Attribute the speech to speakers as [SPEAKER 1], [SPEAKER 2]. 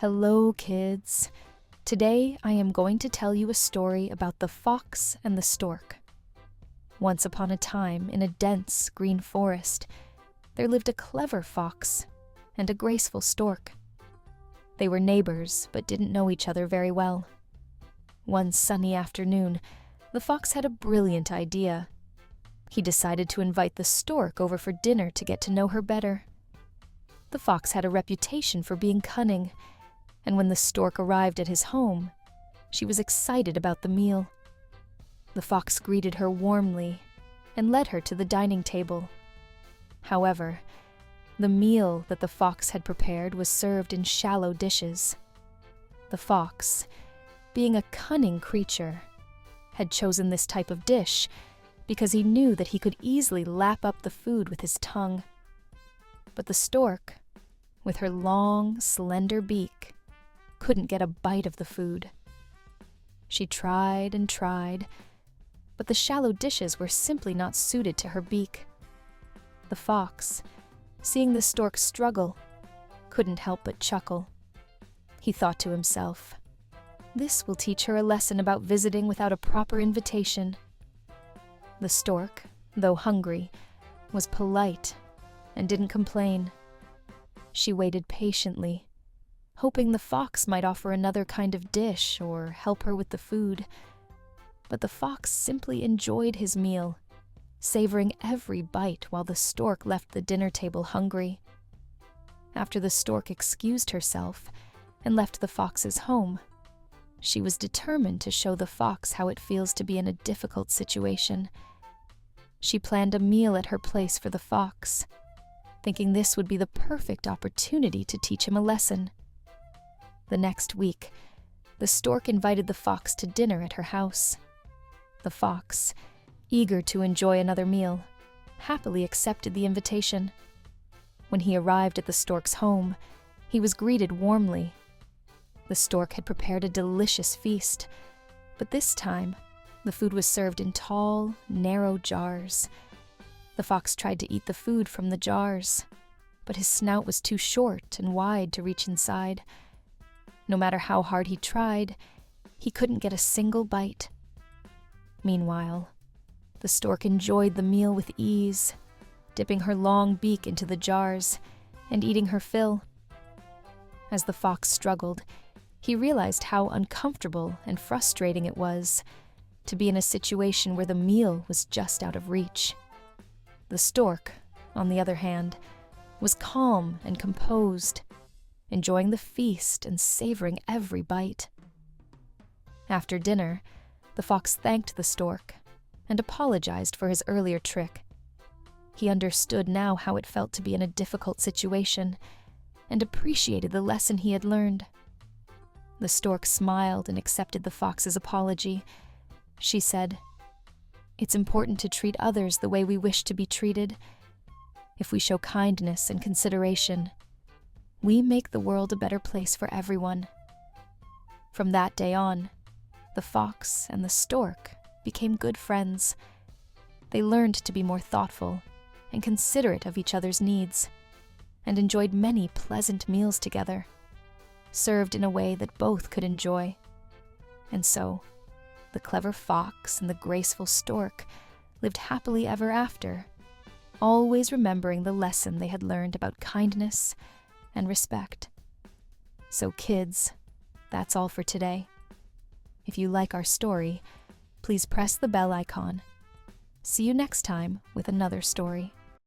[SPEAKER 1] Hello, kids. Today I am going to tell you a story about the fox and the stork. Once upon a time, in a dense green forest, there lived a clever fox and a graceful stork. They were neighbors, but didn't know each other very well. One sunny afternoon, the fox had a brilliant idea. He decided to invite the stork over for dinner to get to know her better. The fox had a reputation for being cunning, and when the stork arrived at his home, she was excited about the meal. The fox greeted her warmly and led her to the dining table. However, the meal that the fox had prepared was served in shallow dishes. The fox, being a cunning creature, had chosen this type of dish because he knew that he could easily lap up the food with his tongue. But the stork, with her long, slender beak, couldn't get a bite of the food. She tried and tried, but the shallow dishes were simply not suited to her beak. The fox, seeing the stork struggle, couldn't help but chuckle. He thought to himself, "This will teach her a lesson about visiting without a proper invitation." The stork, though hungry, was polite and didn't complain. She waited patiently, hoping the fox might offer another kind of dish or help her with the food. But the fox simply enjoyed his meal, savoring every bite while the stork left the dinner table hungry. After the stork excused herself and left the fox's home, she was determined to show the fox how it feels to be in a difficult situation. She planned a meal at her place for the fox, thinking this would be the perfect opportunity to teach him a lesson. The next week, the stork invited the fox to dinner at her house. The fox, eager to enjoy another meal, happily accepted the invitation. When he arrived at the stork's home, he was greeted warmly. The stork had prepared a delicious feast, but this time, the food was served in tall, narrow jars. The fox tried to eat the food from the jars, but his snout was too short and wide to reach inside. No matter how hard he tried, he couldn't get a single bite. Meanwhile, the stork enjoyed the meal with ease, dipping her long beak into the jars and eating her fill. As the fox struggled, he realized how uncomfortable and frustrating it was to be in a situation where the meal was just out of reach. The stork, on the other hand, was calm and composed, enjoying the feast and savoring every bite. After dinner, the fox thanked the stork and apologized for his earlier trick. He understood now how it felt to be in a difficult situation and appreciated the lesson he had learned. The stork smiled and accepted the fox's apology. She said, "It's important to treat others the way we wish to be treated. If we show kindness and consideration, we make the world a better place for everyone." From that day on, the fox and the stork became good friends. They learned to be more thoughtful and considerate of each other's needs, and enjoyed many pleasant meals together, served in a way that both could enjoy. And so, the clever fox and the graceful stork lived happily ever after, always remembering the lesson they had learned about kindness and respect. So kids, that's all for today. If you like our story, please press the bell icon. See you next time with another story.